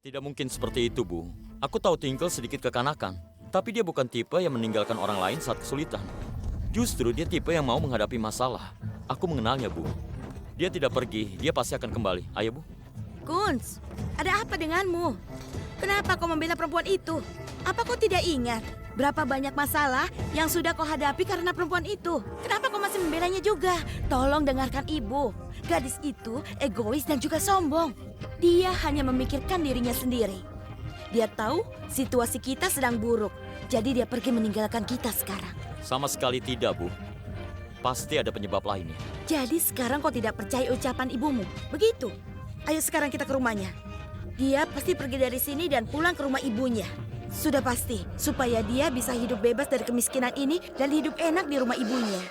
Tidak mungkin seperti itu, Bu. Aku tahu Twinkle sedikit kekanakan, tapi dia bukan tipe yang meninggalkan orang lain saat kesulitan. Justru dia tipe yang mau menghadapi masalah. Aku mengenalnya, Bu. Dia tidak pergi, dia pasti akan kembali. Ayo, Bu. Kunz, ada apa denganmu? Kenapa kau membela perempuan itu? Apa kau tidak ingat berapa banyak masalah yang sudah kau hadapi karena perempuan itu? Kenapa kau masih membelanya juga? Tolong dengarkan ibu. Gadis itu egois dan juga sombong. Dia hanya memikirkan dirinya sendiri. Dia tahu situasi kita sedang buruk, jadi dia pergi meninggalkan kita sekarang. Sama sekali tidak, Bu. Pasti ada penyebab lainnya. Jadi sekarang kau tidak percaya ucapan ibumu, begitu? Ayo sekarang kita ke rumahnya. Dia pasti pergi dari sini dan pulang ke rumah ibunya. Sudah pasti, supaya dia bisa hidup bebas dari kemiskinan ini dan hidup enak di rumah ibunya.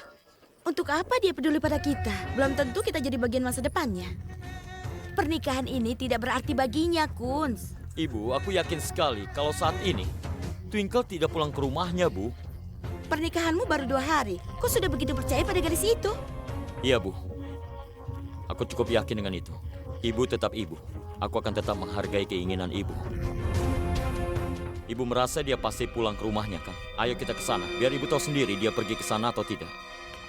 Untuk apa dia peduli pada kita? Belum tentu kita jadi bagian masa depannya. Pernikahan ini tidak berarti baginya, Kunz. Ibu, aku yakin sekali kalau saat ini Twinkle tidak pulang ke rumahnya, Bu. Pernikahanmu baru 2 hari. Kau sudah begitu percaya pada gadis itu? Iya, Bu. Aku cukup yakin dengan itu. Ibu tetap ibu. Aku akan tetap menghargai keinginan ibu. Ibu merasa dia pasti pulang ke rumahnya, kan? Ayo kita ke sana. Biar ibu tahu sendiri dia pergi ke sana atau tidak.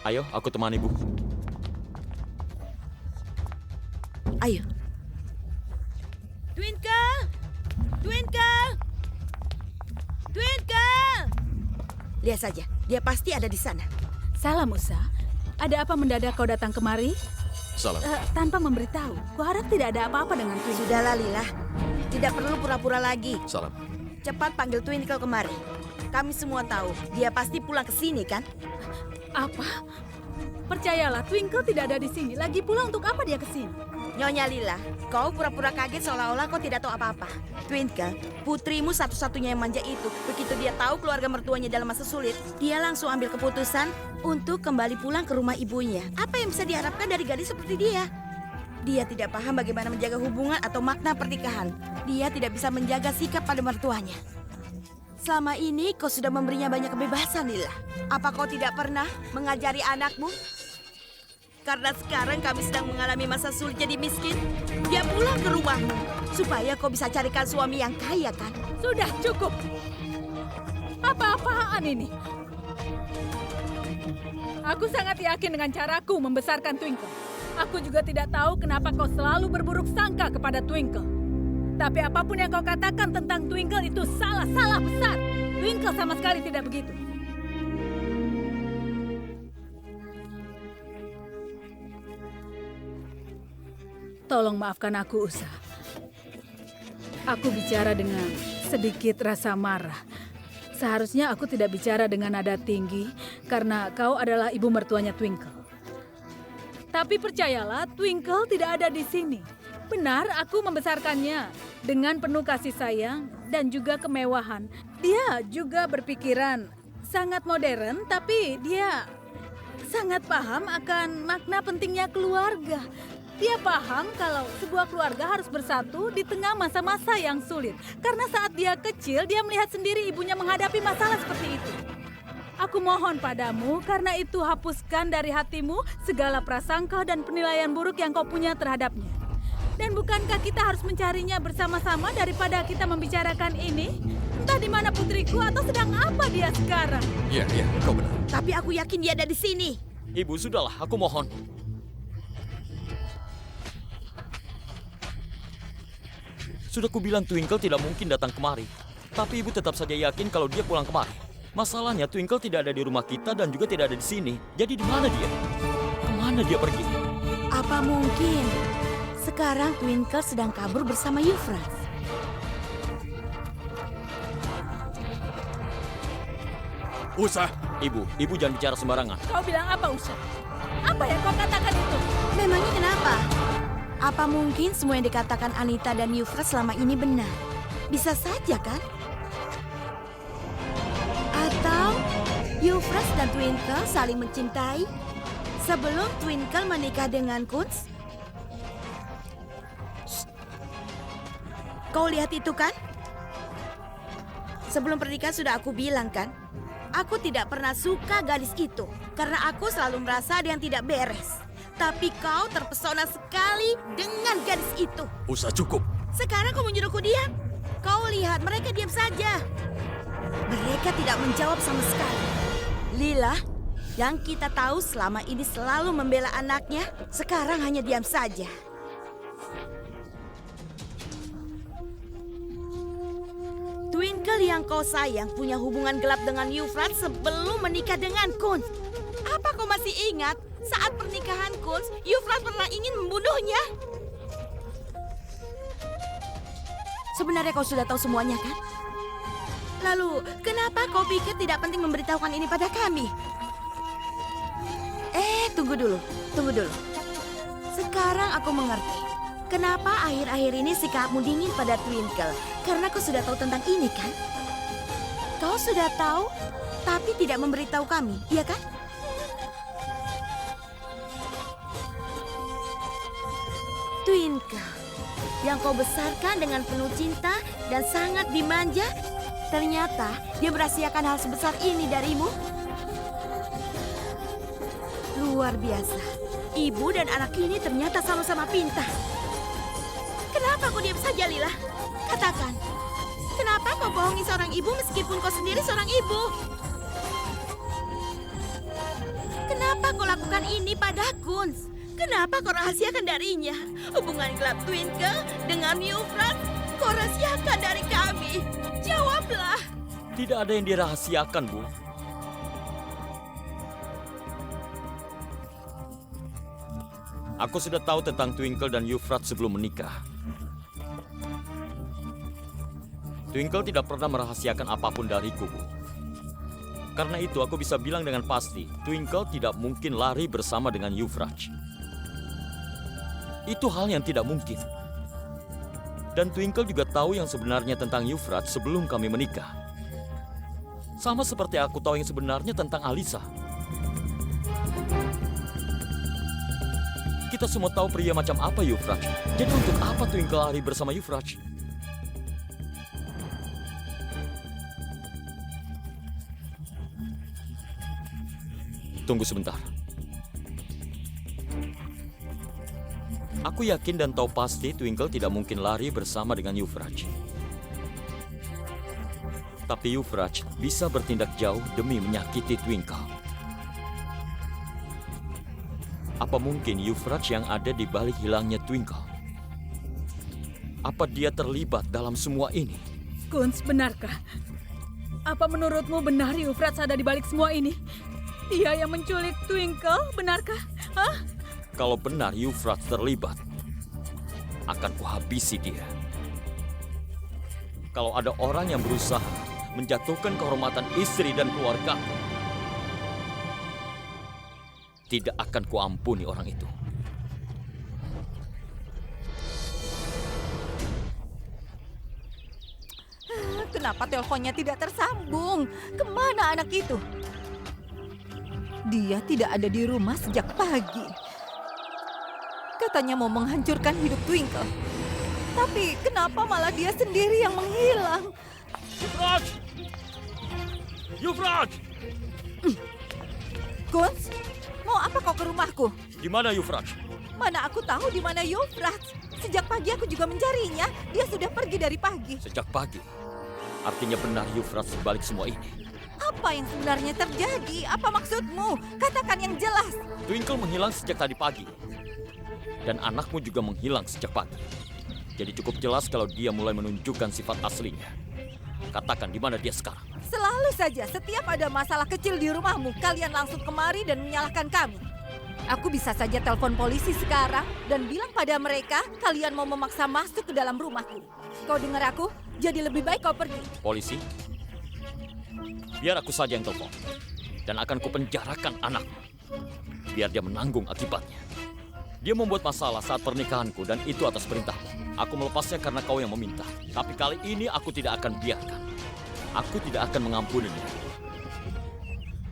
Ayo, aku temani ibu. Ayo. Twinkle! Twinkle! Twinkle! Lihat saja, dia pasti ada di sana. Salam, Usa. Ada apa mendadak kau datang kemari? Salam. Tanpa memberitahu. Kuharap tidak ada apa-apa dengan Twinkle. Sudahlah, Lila. Tidak perlu pura-pura lagi. Salam. Cepat panggil Twinkle kemari. Kami semua tahu, dia pasti pulang ke sini, kan? Apa? Percayalah, Twinkle tidak ada di sini. Lagi pula untuk apa dia ke sini? Nyonya Lila, kau pura-pura kaget seolah-olah kau tidak tahu apa-apa. Twinkle, putrimu satu-satunya yang manja itu. Begitu dia tahu keluarga mertuanya dalam masa sulit, dia langsung ambil keputusan untuk kembali pulang ke rumah ibunya. Apa yang bisa diharapkan dari gadis seperti dia? Dia tidak paham bagaimana menjaga hubungan atau makna pernikahan. Dia tidak bisa menjaga sikap pada mertuanya. Selama ini kau sudah memberinya banyak kebebasan, Lila. Apa kau tidak pernah mengajari anakmu? Karena sekarang kami sedang mengalami masa sulit jadi miskin, dia pulang ke rumahmu supaya kau bisa carikan suami yang kaya, kan? Sudah cukup. Apa-apaan ini? Aku sangat yakin dengan caraku membesarkan Twinkle. Aku juga tidak tahu kenapa kau selalu berburuk sangka kepada Twinkle. Tapi apapun yang kau katakan tentang Twinkle itu salah besar. Twinkle sama sekali tidak begitu. Tolong maafkan aku, Usa. Aku bicara dengan sedikit rasa marah. Seharusnya aku tidak bicara dengan nada tinggi karena kau adalah ibu mertuanya Twinkle. Tapi percayalah, Twinkle tidak ada di sini. Benar, aku membesarkannya dengan penuh kasih sayang dan juga kemewahan. Dia juga berpikiran sangat modern, tapi dia sangat paham akan makna pentingnya keluarga. Dia paham kalau sebuah keluarga harus bersatu di tengah masa-masa yang sulit. Karena saat dia kecil, dia melihat sendiri ibunya menghadapi masalah seperti itu. Aku mohon padamu, karena itu hapuskan dari hatimu segala prasangka dan penilaian buruk yang kau punya terhadapnya. Dan bukankah kita harus mencarinya bersama-sama daripada kita membicarakan ini? Entah di mana putriku atau sedang apa dia sekarang. Iya, kau benar. Tapi aku yakin dia ada di sini. Ibu, sudahlah, aku mohon. Sudah kubilang Twinkle tidak mungkin datang kemari. Tapi ibu tetap saja yakin kalau dia pulang kemari. Masalahnya Twinkle tidak ada di rumah kita dan juga tidak ada di sini. Jadi di mana dia? Kemana dia pergi? Apa mungkin sekarang Twinkle sedang kabur bersama Euphrates? Usa. Ibu jangan bicara sembarangan. Kau bilang apa, Usa? Apa yang kau katakan itu? Memangnya kenapa? Apa mungkin semua yang dikatakan Anita dan Euphrates selama ini benar? Bisa saja, kan? Atau Euphrates dan Twinkle saling mencintai sebelum Twinkle menikah dengan Kunz? Kau lihat itu, kan? Sebelum pernikahan sudah aku bilang, kan? Aku tidak pernah suka gadis itu karena aku selalu merasa ada yang tidak beres. Tapi kau terpesona sekali dengan gadis itu. Usa, cukup. Sekarang kau menyuruhku diam? Kau lihat, mereka diam saja. Mereka tidak menjawab sama sekali. Lila, yang kita tahu selama ini selalu membela anaknya, sekarang hanya diam saja. Twinkle yang kau sayang punya hubungan gelap dengan Euphrates sebelum menikah dengan Kunz. Apa kau masih ingat saat pernikahan Kunz, Euphrates pernah ingin membunuhnya? Sebenarnya kau sudah tahu semuanya, kan? Lalu, kenapa kau pikir tidak penting memberitahukan ini pada kami? Tunggu dulu. Sekarang aku mengerti. Kenapa akhir-akhir ini sikapmu dingin pada Twinkle? Karena kau sudah tahu tentang ini, kan? Kau sudah tahu, tapi tidak memberitahu kami, iya kan? Twinkle, yang kau besarkan dengan penuh cinta dan sangat dimanja, ternyata dia merahasiakan hal sebesar ini darimu? Luar biasa. Ibu dan anak ini ternyata sama-sama pintar. Kenapa kau diam saja, Lila? Katakan, kenapa kau bohongi seorang ibu meskipun kau sendiri seorang ibu? Kenapa kau lakukan ini pada Kunz? Kenapa kau rahasiakan darinya? Hubungan gelap Twinkle dengan Euphrates kau rahasiakan dari kami. Jawablah. Tidak ada yang dirahasiakan, Bu. Aku sudah tahu tentang Twinkle dan Euphrates sebelum menikah. Twinkle tidak pernah merahasiakan apapun dariku, Bu. Karena itu aku bisa bilang dengan pasti, Twinkle tidak mungkin lari bersama dengan Euphrates. Itu hal yang tidak mungkin. Dan Twinkle juga tahu yang sebenarnya tentang Euphrates sebelum kami menikah. Sama seperti aku tahu yang sebenarnya tentang Alisa. Kita semua tahu pria macam apa Euphrates. Jadi untuk apa Twinkle lari bersama Euphrates? Tunggu sebentar. Aku yakin dan tahu pasti Twinkle tidak mungkin lari bersama dengan Euphrates. Tapi Euphrates bisa bertindak jauh demi menyakiti Twinkle. Apa mungkin Euphrates yang ada di balik hilangnya Twinkle? Apa dia terlibat dalam semua ini? Kunz, benarkah? Apa menurutmu benar Euphrates ada di balik semua ini? Dia yang menculik Twinkle, benarkah? Hah? Kalau benar Euphrates terlibat, akan kuhabisi dia. Kalau ada orang yang berusaha menjatuhkan kehormatan istri dan keluarga, tidak akan kuampuni orang itu. Kenapa teleponnya tidak tersambung? Kemana anak itu? Dia tidak ada di rumah sejak pagi. Katanya mau menghancurkan hidup Twinkle. Tapi kenapa malah dia sendiri yang menghilang? Euphrates! Euphrates! Kunz, mau apa kau ke rumahku? Di mana Euphrates? Mana aku tahu di mana Euphrates. Sejak pagi aku juga mencarinya. Dia sudah pergi dari pagi. Sejak pagi. Artinya benar Euphrates balik semua ini. Apa yang sebenarnya terjadi? Apa maksudmu? Katakan yang jelas. Twinkle menghilang sejak tadi pagi. Dan anakmu juga menghilang sejak pagi. Jadi cukup jelas kalau dia mulai menunjukkan sifat aslinya. Katakan di mana dia sekarang. Selalu saja setiap ada masalah kecil di rumahmu, kalian langsung kemari dan menyalahkan kami. Aku bisa saja telepon polisi sekarang dan bilang pada mereka kalian mau memaksa masuk ke dalam rumahku. Kau dengar aku? Jadi lebih baik kau pergi. Polisi? Biar aku saja yang telepon. Dan akan kupenjarakan anakmu. Biar dia menanggung akibatnya. Dia membuat masalah saat pernikahanku dan itu atas perintahmu. Aku melepasnya karena kau yang meminta. Tapi kali ini aku tidak akan biarkan. Aku tidak akan mengampuninya.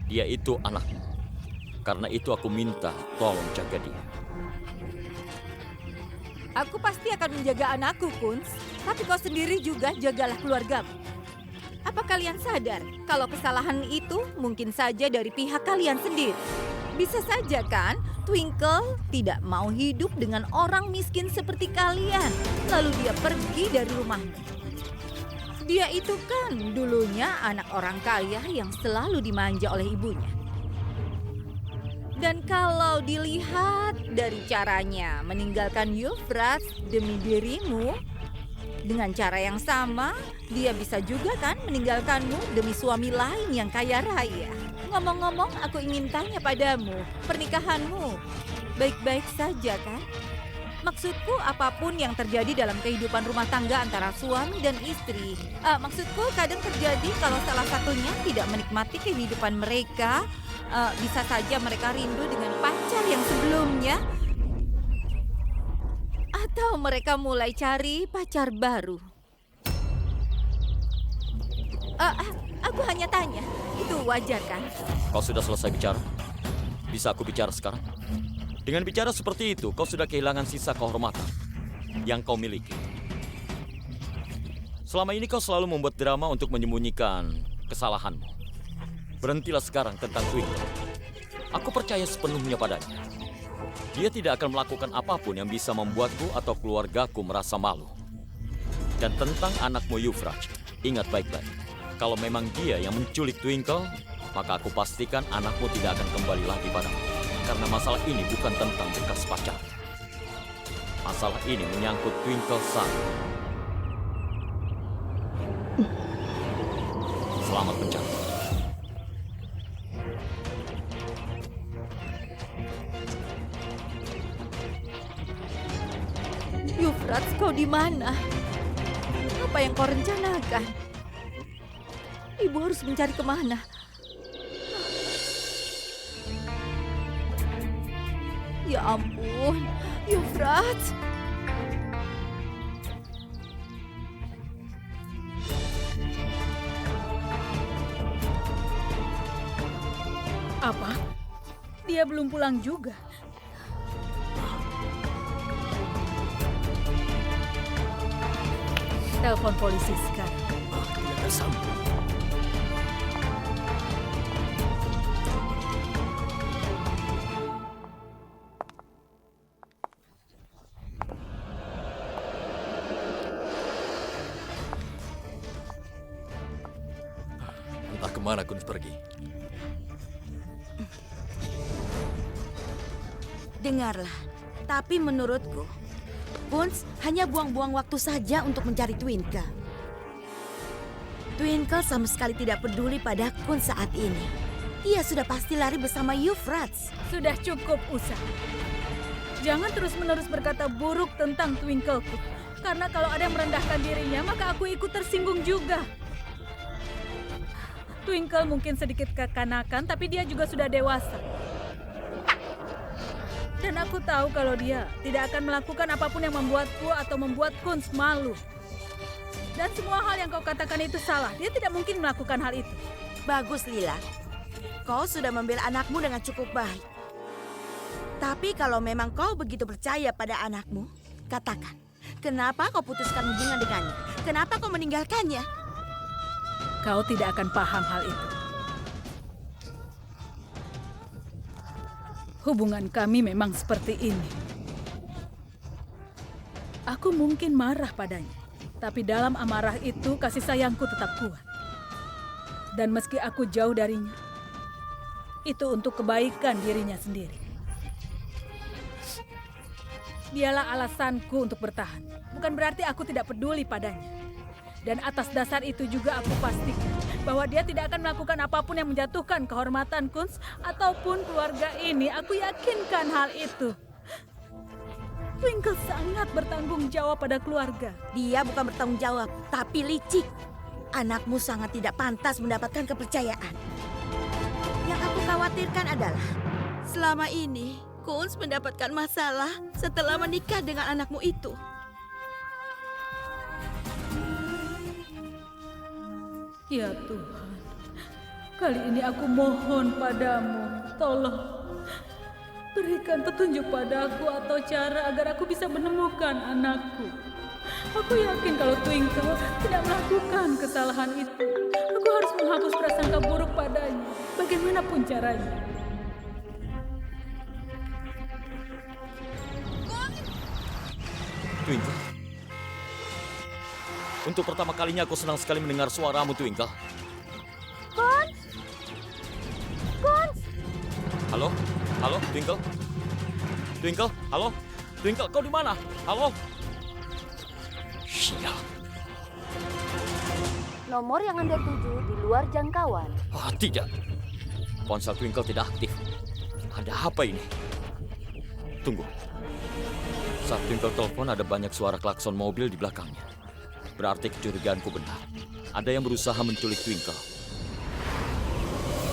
Dia itu anakmu. Karena itu aku minta tolong jaga dia. Aku pasti akan menjaga anakku, Kunz. Tapi kau sendiri juga jagalah keluargamu. Apa kalian sadar kalau kesalahan itu mungkin saja dari pihak kalian sendiri? Bisa saja kan, Twinkle tidak mau hidup dengan orang miskin seperti kalian. Lalu dia pergi dari rumahmu. Dia itu kan dulunya anak orang kaya yang selalu dimanja oleh ibunya. Dan kalau dilihat dari caranya meninggalkan Euphrates demi dirimu, dengan cara yang sama, dia bisa juga kan meninggalkanmu demi suami lain yang kaya raya. Ngomong-ngomong, aku ingin tanya padamu, pernikahanmu baik-baik saja kan? Maksudku apapun yang terjadi dalam kehidupan rumah tangga antara suami dan istri. Maksudku kadang terjadi kalau salah satunya tidak menikmati kehidupan mereka. Bisa saja mereka rindu dengan pacar yang sebelumnya. Atau mereka mulai cari pacar baru. Aku hanya tanya, itu wajar kan? Kau sudah selesai bicara? Bisa aku bicara sekarang? Dengan bicara seperti itu, kau sudah kehilangan sisa kehormatan yang kau miliki. Selama ini kau selalu membuat drama untuk menyembunyikan kesalahanmu. Berhentilah sekarang tentang Twinkle. Aku percaya sepenuhnya padanya. Dia tidak akan melakukan apapun yang bisa membuatku atau keluargaku merasa malu. Dan tentang anakmu Euphrates, ingat baik-baik. Kalau memang dia yang menculik Twinkle, maka aku pastikan anakmu tidak akan kembali lagi padamu. Karena masalah ini bukan tentang bekas pacar. Masalah ini menyangkut Twinkle Sun. Selamat mencari. Euphrates, kau di mana? Apa yang kau rencanakan? Ibu harus mencari kemana? Ya ampun, Euphrates. Apa? Dia belum pulang juga. Telepon polisi sekarang. Tidak tersambung. Entah kemana Kunz pergi. Dengarlah, tapi menurutku, Kunz hanya buang-buang waktu saja untuk mencari Twinkle. Twinkle sama sekali tidak peduli pada Kunz saat ini. Dia sudah pasti lari bersama Euphrates. Sudah cukup, Usa. Jangan terus-menerus berkata buruk tentang Twinkleku. Karena kalau ada yang merendahkan dirinya, maka aku ikut tersinggung juga. Twinkle mungkin sedikit kekanakan, tapi dia juga sudah dewasa. Dan aku tahu kalau dia tidak akan melakukan apapun yang membuatku atau membuat Kunz malu. Dan semua hal yang kau katakan itu salah. Dia tidak mungkin melakukan hal itu. Bagus, Lila. Kau sudah membela anakmu dengan cukup baik. Tapi kalau memang kau begitu percaya pada anakmu, katakan, kenapa kau putuskan hubungan dengannya? Kenapa kau meninggalkannya? Kau tidak akan paham hal itu. Hubungan kami memang seperti ini. Aku mungkin marah padanya, tapi dalam amarah itu kasih sayangku tetap kuat. Dan meski aku jauh darinya, itu untuk kebaikan dirinya sendiri. Dialah alasanku untuk bertahan. Bukan berarti aku tidak peduli padanya. Dan atas dasar itu juga aku pastikan bahwa dia tidak akan melakukan apapun yang menjatuhkan kehormatan Kunz ataupun keluarga ini. Aku yakinkan hal itu. Twinkle sangat bertanggung jawab pada keluarga. Dia bukan bertanggung jawab, tapi licik. Anakmu sangat tidak pantas mendapatkan kepercayaan. Yang aku khawatirkan adalah selama ini Kunz mendapatkan masalah setelah menikah dengan anakmu itu. Ya Tuhan, kali ini aku mohon padamu, tolong berikan petunjuk padaku atau cara agar aku bisa menemukan anakku. Aku yakin kalau Twinkle tidak melakukan kesalahan itu. Aku harus menghapus prasangka buruk padanya, bagaimanapun caranya. Twinkle. Untuk pertama kalinya aku senang sekali mendengar suaramu, Twinkle. Kons! Kons! Halo? Halo, Twinkle? Twinkle? Halo? Twinkle, kau di mana? Halo? Sial. Nomor yang Anda tuju di luar jangkauan. Ah, tidak. Ponsel Twinkle tidak aktif. Ada apa ini? Tunggu. Saat Twinkle telepon ada banyak suara klakson mobil di belakangnya. Berarti kecurigaanku benar. Ada yang berusaha menculik Twinkle.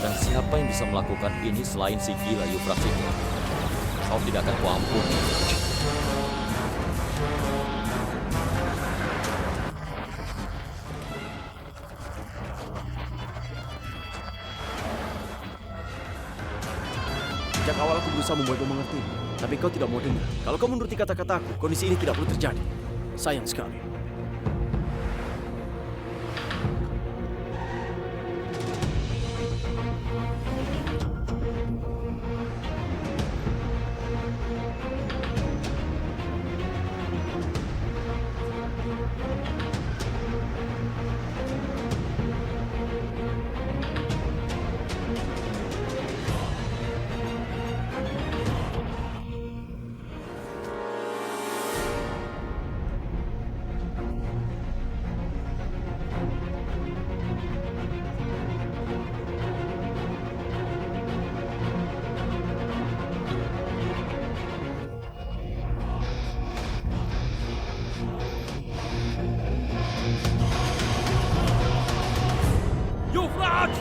Dan siapa yang bisa melakukan ini selain si gila Yufras itu? Kau tidak akan kuampuni. Sejak awal aku berusaha membuatmu mengerti, tapi kau tidak mau dengar. Kalau kau menuruti kata-kataku, kondisi ini tidak perlu terjadi. Sayang sekali. Yufras!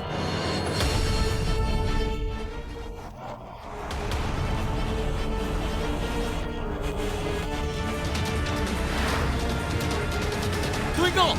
Twinkle!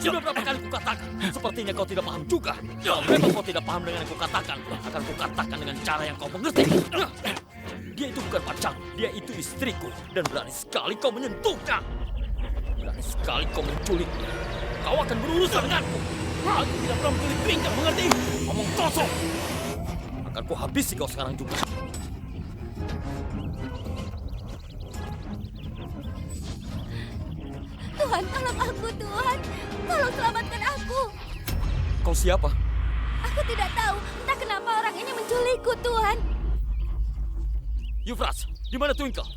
Sudah berapa kali kukatakan? Sepertinya kau tidak paham juga. Kalau memang kau tidak paham dengan yang kukatakan, akan kukatakan dengan cara yang kau mengerti. Dia itu bukan pacar, dia itu istriku. Dan berani sekali kau menyentuhnya. Berani sekali kau menculiknya. Kau akan berurusan denganku. Aku tidak pernah menculik Twinkle, mengerti? Ngomong kosong. Akan kuhabisi kau sekarang juga. Tuhan, tolong aku, Tuhan. Tolong selamatkan aku. Kau siapa? Aku tidak tahu. Entah kenapa orang ini menculikku, Tuhan. Yufras, di mana Twinkle?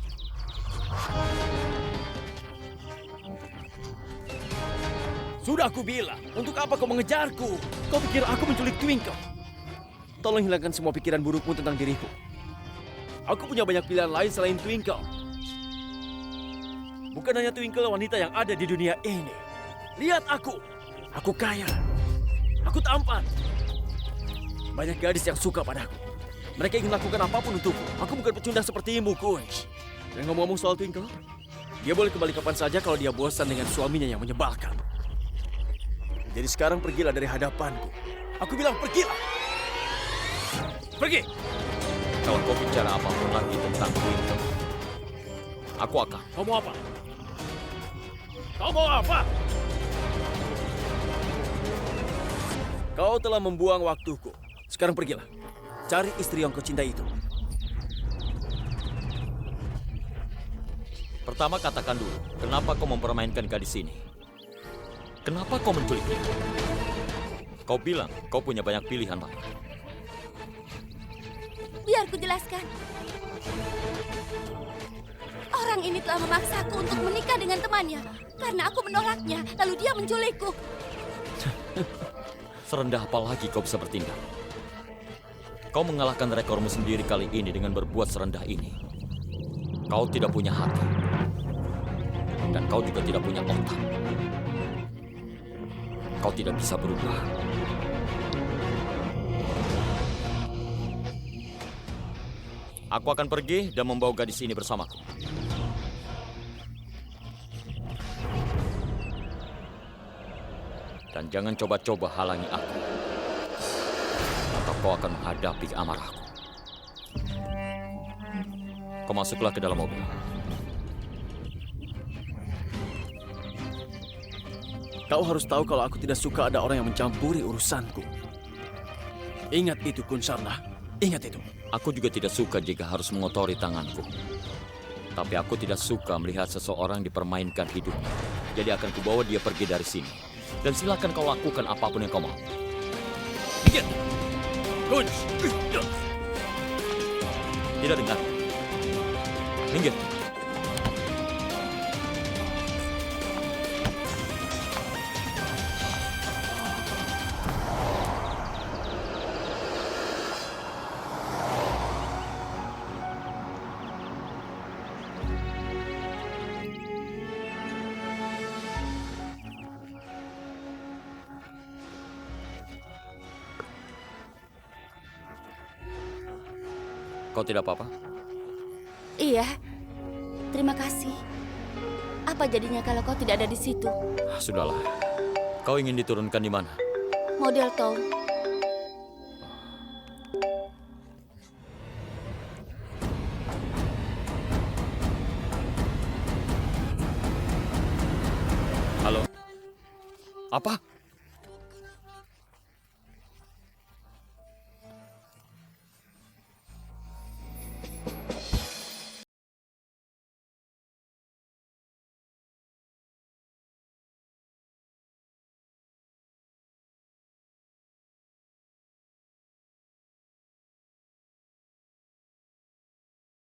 Sudah aku bilang, untuk apa kau mengejarku? Kau pikir aku menculik Twinkle? Tolong hilangkan semua pikiran burukmu tentang diriku. Aku punya banyak pilihan lain selain Twinkle. Bukan hanya Twinkle wanita yang ada di dunia ini. Lihat aku. Aku kaya. Aku tampan. Banyak gadis yang suka padaku. Mereka ingin lakukan apapun untukku. Aku bukan pecundang sepertimu, Kunz. Dan ngomong-ngomong soal Twinkle, dia boleh kembali kapan saja kalau dia bosan dengan suaminya yang menyebalkan. Jadi sekarang pergilah dari hadapanku. Aku bilang pergilah. Pergi. Kalau kau bicara apapun lagi tentang Twinkle, aku akan. Kau mau apa? Kau mau apa? Kau telah membuang waktuku. Sekarang pergilah. Cari istri yang kau cintai itu. Pertama katakan dulu, kenapa kau mempermainkan gadis ini? Kenapa kau menculiknya? Kau bilang kau punya banyak pilihan, Pak. Biar ku jelaskan. Orang ini telah memaksaku untuk menikah dengan temannya. Karena aku menolaknya, lalu dia menculikku. Serendah apa lagi kau bisa bertindak? Kau mengalahkan rekormu sendiri kali ini dengan berbuat serendah ini. Kau tidak punya hati. Dan kau juga tidak punya otak. Kau tidak bisa berubah. Aku akan pergi dan membawa gadis ini bersamaku. Dan jangan coba-coba halangi aku. Atau kau akan menghadapi amarahku. Kau masuklah ke dalam mobil. Kau harus tahu kalau aku tidak suka ada orang yang mencampuri urusanku. Ingat itu, Kunsarla. Ingat itu. Aku juga tidak suka jika harus mengotori tanganku. Tapi aku tidak suka melihat seseorang dipermainkan hidupnya. Jadi akan kubawa dia pergi dari sini. Dan silakan kau lakukan apapun yang kau mau. Minggir! Kunz! Tidak dengar. Minggir. Kau tidak apa-apa? Iya, terima kasih. Apa jadinya kalau kau tidak ada di situ? Sudahlah. Kau ingin diturunkan di mana? Model Town. Halo? Apa?